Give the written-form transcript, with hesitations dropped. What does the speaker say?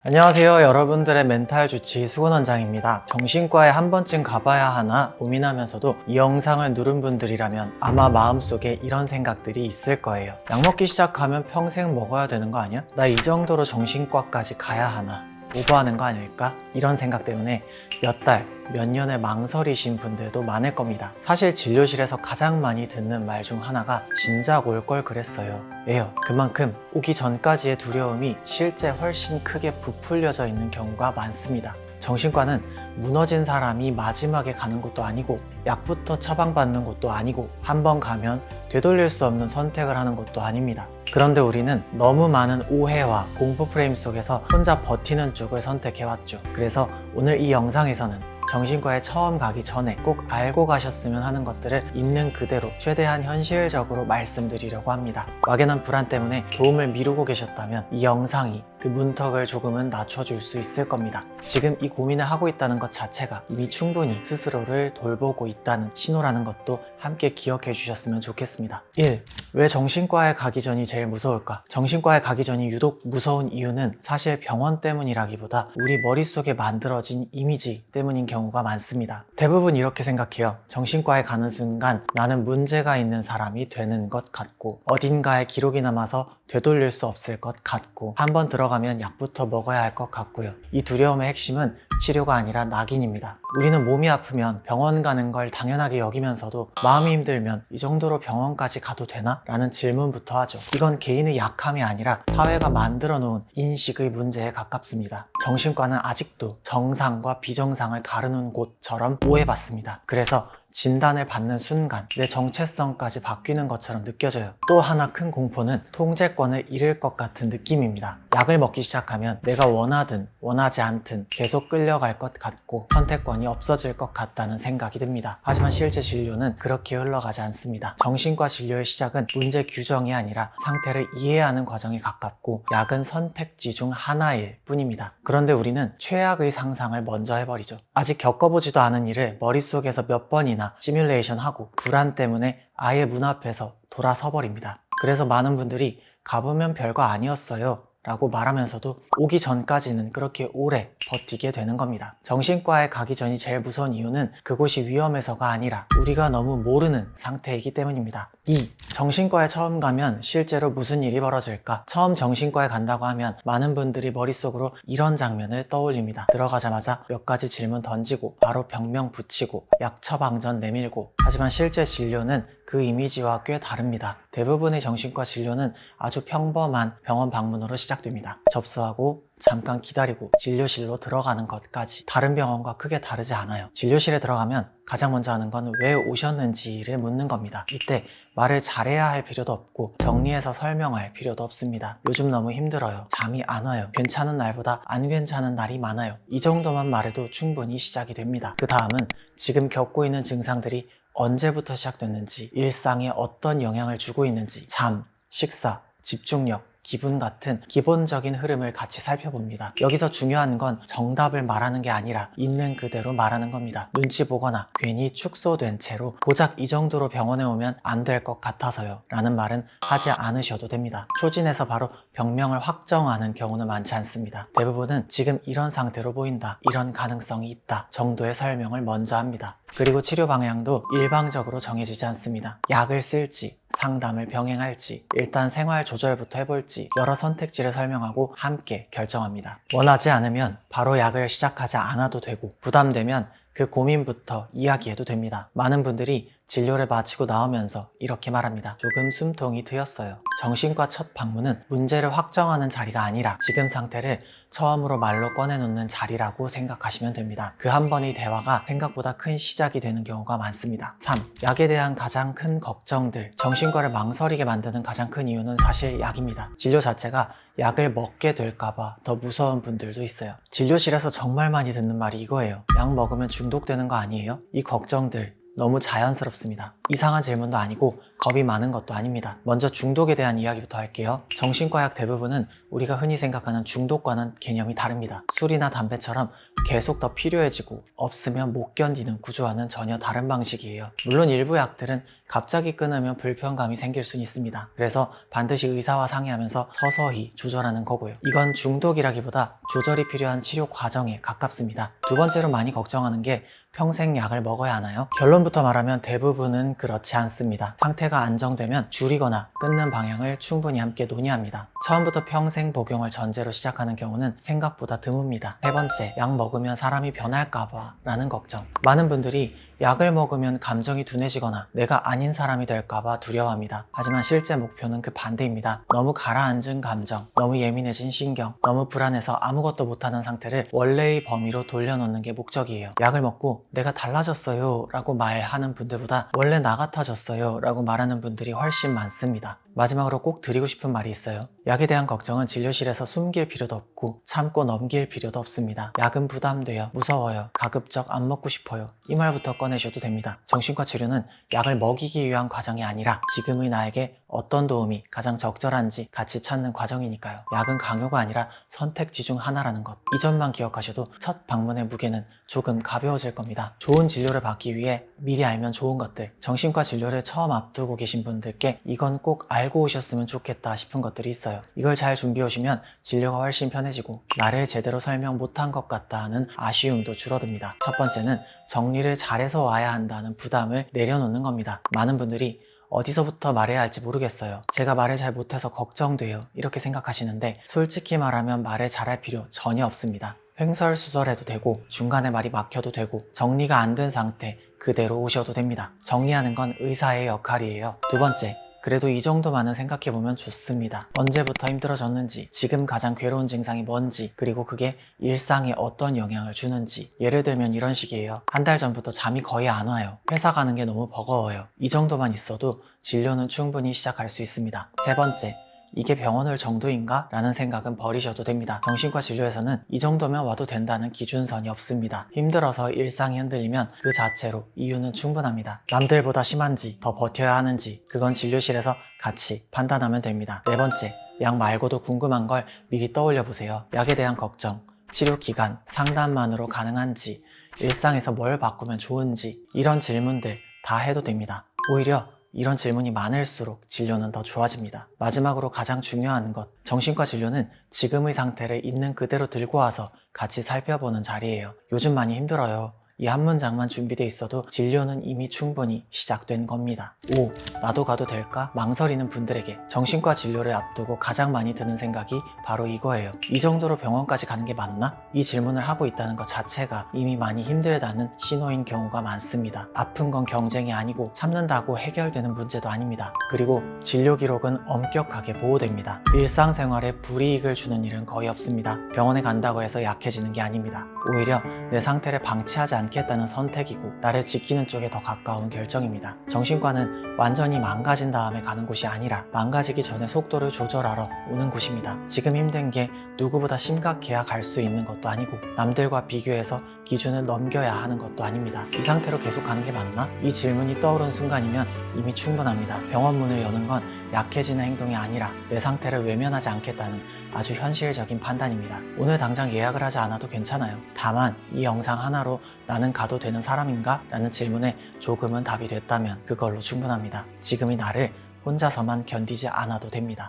안녕하세요. 여러분들의 멘탈 주치 수근원장입니다. 정신과에 한 번쯤 가봐야 하나 고민하면서도 이 영상을 누른 분들이라면 아마 마음속에 이런 생각들이 있을 거예요. 약 먹기 시작하면 평생 먹어야 되는 거 아니야? 나 이 정도로 정신과까지 가야 하나? 오버하는 거 아닐까? 이런 생각 때문에 몇 달, 몇 년을 망설이신 분들도 많을 겁니다. 사실 진료실에서 가장 많이 듣는 말 중 하나가 진작 올 걸 그랬어요 예요. 그만큼 오기 전까지의 두려움이 실제 훨씬 크게 부풀려져 있는 경우가 많습니다. 정신과는 무너진 사람이 마지막에 가는 곳도 아니고 약부터 처방받는 곳도 아니고 한 번 가면 되돌릴 수 없는 선택을 하는 곳도 아닙니다. 그런데 우리는 너무 많은 오해와 공포 프레임 속에서 혼자 버티는 쪽을 선택해왔죠. 그래서 오늘 이 영상에서는 정신과에 처음 가기 전에 꼭 알고 가셨으면 하는 것들을 있는 그대로 최대한 현실적으로 말씀드리려고 합니다. 막연한 불안 때문에 도움을 미루고 계셨다면 이 영상이 그 문턱을 조금은 낮춰줄 수 있을 겁니다. 지금 이 고민을 하고 있다는 것 자체가 이미 충분히 스스로를 돌보고 있다는 신호라는 것도 함께 기억해 주셨으면 좋겠습니다. 1. 왜 정신과에 가기 전이 제일 무서울까? 정신과에 가기 전이 유독 무서운 이유는 사실 병원 때문이라기보다 우리 머릿속에 만들어진 이미지 때문인 경우가 많습니다. 대부분 이렇게 생각해요. 정신과에 가는 순간 나는 문제가 있는 사람이 되는 것 같고 어딘가에 기록이 남아서 되돌릴 수 없을 것 같고 한번 들어가면 약부터 먹어야 할 것 같고요. 이 두려움의 핵심은 치료가 아니라 낙인입니다. 우리는 몸이 아프면 병원 가는 걸 당연하게 여기면서도 마음이 힘들면 이 정도로 병원까지 가도 되나? 라는 질문부터 하죠. 이건 개인의 약함이 아니라 사회가 만들어 놓은 인식의 문제에 가깝습니다. 정신과는 아직도 정상과 비정상을 가르는 곳처럼 오해받습니다. 그래서 진단을 받는 순간 내 정체성까지 바뀌는 것처럼 느껴져요. 또 하나 큰 공포는 통제권을 잃을 것 같은 느낌입니다. 약을 먹기 시작하면 내가 원하든 원하지 않든 계속 끌려갈 것 같고 선택권이 없어질 것 같다는 생각이 듭니다. 하지만 실제 진료는 그렇게 흘러가지 않습니다. 정신과 진료의 시작은 문제 규정이 아니라 상태를 이해하는 과정에 가깝고 약은 선택지 중 하나일 뿐입니다. 그런데 우리는 최악의 상상을 먼저 해버리죠. 아직 겪어보지도 않은 일을 머릿속에서 몇 번이나 시뮬레이션 하고 불안 때문에 아예 문 앞에서 돌아서 버립니다. 그래서 많은 분들이 가보면 별거 아니었어요 라고 말하면서도 오기 전까지는 그렇게 오래 버티게 되는 겁니다. 정신과에 가기 전이 제일 무서운 이유는 그곳이 위험해서가 아니라 우리가 너무 모르는 상태이기 때문입니다. 2. 정신과에 처음 가면 실제로 무슨 일이 벌어질까? 처음 정신과에 간다고 하면 많은 분들이 머릿속으로 이런 장면을 떠올립니다. 들어가자마자 몇 가지 질문 던지고 바로 병명 붙이고 약 처방전 내밀고. 하지만 실제 진료는 그 이미지와 꽤 다릅니다. 대부분의 정신과 진료는 아주 평범한 병원 방문으로 시작됩니다. 접수하고 잠깐 기다리고 진료실로 들어가는 것까지 다른 병원과 크게 다르지 않아요. 진료실에 들어가면 가장 먼저 하는 건 왜 오셨는지를 묻는 겁니다. 이때 말을 잘해야 할 필요도 없고 정리해서 설명할 필요도 없습니다. 요즘 너무 힘들어요. 잠이 안 와요. 괜찮은 날보다 안 괜찮은 날이 많아요. 이 정도만 말해도 충분히 시작이 됩니다. 그 다음은 지금 겪고 있는 증상들이 언제부터 시작됐는지, 일상에 어떤 영향을 주고 있는지, 잠, 식사, 집중력, 기분 같은 기본적인 흐름을 같이 살펴봅니다. 여기서 중요한 건 정답을 말하는 게 아니라 있는 그대로 말하는 겁니다. 눈치 보거나 괜히 축소된 채로 고작 이 정도로 병원에 오면 안 될 것 같아서요 라는 말은 하지 않으셔도 됩니다. 초진해서 바로 병명을 확정하는 경우는 많지 않습니다. 대부분은 지금 이런 상태로 보인다, 이런 가능성이 있다 정도의 설명을 먼저 합니다. 그리고 치료 방향도 일방적으로 정해지지 않습니다. 약을 쓸지, 상담을 병행할지, 일단 생활 조절부터 해볼지 여러 선택지를 설명하고 함께 결정합니다. 원하지 않으면 바로 약을 시작하지 않아도 되고 부담되면 그 고민부터 이야기해도 됩니다. 많은 분들이 진료를 마치고 나오면서 이렇게 말합니다. 조금 숨통이 트였어요. 정신과 첫 방문은 문제를 확정하는 자리가 아니라 지금 상태를 처음으로 말로 꺼내놓는 자리라고 생각하시면 됩니다. 그 한 번의 대화가 생각보다 큰 시작이 되는 경우가 많습니다. 3. 약에 대한 가장 큰 걱정들. 정신과를 망설이게 만드는 가장 큰 이유는 사실 약입니다. 진료 자체가 약을 먹게 될까봐 더 무서운 분들도 있어요. 진료실에서 정말 많이 듣는 말이 이거예요. 약 먹으면 중독되는 거 아니에요? 이 걱정들 너무 자연스럽습니다. 이상한 질문도 아니고 겁이 많은 것도 아닙니다. 먼저 중독에 대한 이야기부터 할게요. 정신과 약 대부분은 우리가 흔히 생각하는 중독과는 개념이 다릅니다. 술이나 담배처럼 계속 더 필요해지고 없으면 못 견디는 구조와는 전혀 다른 방식이에요. 물론 일부 약들은 갑자기 끊으면 불편감이 생길 수는 있습니다. 그래서 반드시 의사와 상의하면서 서서히 조절하는 거고요. 이건 중독이라기보다 조절이 필요한 치료 과정에 가깝습니다. 두 번째로 많이 걱정하는 게 평생 약을 먹어야 하나요? 결론부터 말하면 대부분은 그렇지 않습니다. 상태가 안정되면 줄이거나 끊는 방향을 충분히 함께 논의합니다. 처음부터 평생 복용을 전제로 시작하는 경우는 생각보다 드뭅니다. 세 번째, 약 먹으면 사람이 변할까봐 라는 걱정. 많은 분들이 약을 먹으면 감정이 둔해지거나 내가 아닌 사람이 될까봐 두려워합니다. 하지만 실제 목표는 그 반대입니다. 너무 가라앉은 감정, 너무 예민해진 신경, 너무 불안해서 아무것도 못하는 상태를 원래의 범위로 돌려놓는 게 목적이에요. 약을 먹고 내가 달라졌어요 라고 말하는 분들보다 원래 나 같아졌어요 라고 말하는 분들이 훨씬 많습니다. 마지막으로 꼭 드리고 싶은 말이 있어요. 약에 대한 걱정은 진료실에서 숨길 필요도 없고 참고 넘길 필요도 없습니다. 약은 부담돼요, 무서워요, 가급적 안 먹고 싶어요, 이 말부터 꺼내셔도 됩니다. 정신과 치료는 약을 먹이기 위한 과정이 아니라 지금의 나에게 어떤 도움이 가장 적절한지 같이 찾는 과정이니까요. 약은 강요가 아니라 선택지 중 하나라는 것, 이 점만 기억하셔도 첫 방문의 무게는 조금 가벼워질 겁니다. 좋은 진료를 받기 위해 미리 알면 좋은 것들, 정신과 진료를 처음 앞두고 계신 분들께 이건 꼭 알고 오셨으면 좋겠다 싶은 것들이 있어요. 이걸 잘 준비해 오시면 진료가 훨씬 편해지고 나를 제대로 설명 못한 것 같다 하는 아쉬움도 줄어듭니다. 첫 번째는 정리를 잘해서 와야 한다는 부담을 내려놓는 겁니다. 많은 분들이 어디서부터 말해야 할지 모르겠어요, 제가 말을 잘 못해서 걱정돼요, 이렇게 생각하시는데 솔직히 말하면 말을 잘할 필요 전혀 없습니다. 횡설수설해도 되고 중간에 말이 막혀도 되고 정리가 안 된 상태 그대로 오셔도 됩니다. 정리하는 건 의사의 역할이에요. 두 번째, 그래도 이 정도만은 생각해보면 좋습니다. 언제부터 힘들어졌는지, 지금 가장 괴로운 증상이 뭔지, 그리고 그게 일상에 어떤 영향을 주는지. 예를 들면 이런 식이에요. 한 달 전부터 잠이 거의 안 와요. 회사 가는 게 너무 버거워요. 이 정도만 있어도 진료는 충분히 시작할 수 있습니다. 세 번째, 이게 병원 올 정도인가? 라는 생각은 버리셔도 됩니다. 정신과 진료에서는 이 정도면 와도 된다는 기준선이 없습니다. 힘들어서 일상이 흔들리면 그 자체로 이유는 충분합니다. 남들보다 심한지, 더 버텨야 하는지, 그건 진료실에서 같이 판단하면 됩니다. 네 번째, 약 말고도 궁금한 걸 미리 떠올려 보세요. 약에 대한 걱정, 치료 기간, 상담만으로 가능한지, 일상에서 뭘 바꾸면 좋은지, 이런 질문들 다 해도 됩니다. 오히려 이런 질문이 많을수록 진료는 더 좋아집니다. 마지막으로 가장 중요한 것, 정신과 진료는 지금의 상태를 있는 그대로 들고 와서 같이 살펴보는 자리예요. 요즘 많이 힘들어요, 이 한 문장만 준비돼 있어도 진료는 이미 충분히 시작된 겁니다. 5. 나도 가도 될까? 망설이는 분들에게 정신과 진료를 앞두고 가장 많이 드는 생각이 바로 이거예요. 이 정도로 병원까지 가는 게 맞나? 이 질문을 하고 있다는 것 자체가 이미 많이 힘들다는 신호인 경우가 많습니다. 아픈 건 경쟁이 아니고 참는다고 해결되는 문제도 아닙니다. 그리고 진료 기록은 엄격하게 보호됩니다. 일상생활에 불이익을 주는 일은 거의 없습니다. 병원에 간다고 해서 약해지는 게 아닙니다. 오히려 내 상태를 방치하지 않겠다는 선택이고 나를 지키는 쪽에 더 가까운 결정입니다. 정신과는 완전히 망가진 다음에 가는 곳이 아니라 망가지기 전에 속도를 조절하러 오는 곳입니다. 지금 힘든 게 누구보다 심각해야 갈 수 있는 것도 아니고 남들과 비교해서 기준을 넘겨야 하는 것도 아닙니다. 이 상태로 계속 가는 게 맞나? 이 질문이 떠오른 순간이면 이미 충분합니다. 병원 문을 여는 건 약해지는 행동이 아니라 내 상태를 외면하지 않겠다는 아주 현실적인 판단입니다. 오늘 당장 예약을 하지 않아도 괜찮아요. 다만 이 영상 하나로 나는 가도 되는 사람인가? 라는 질문에 조금은 답이 됐다면 그걸로 충분합니다. 지금의 나를 혼자서만 견디지 않아도 됩니다.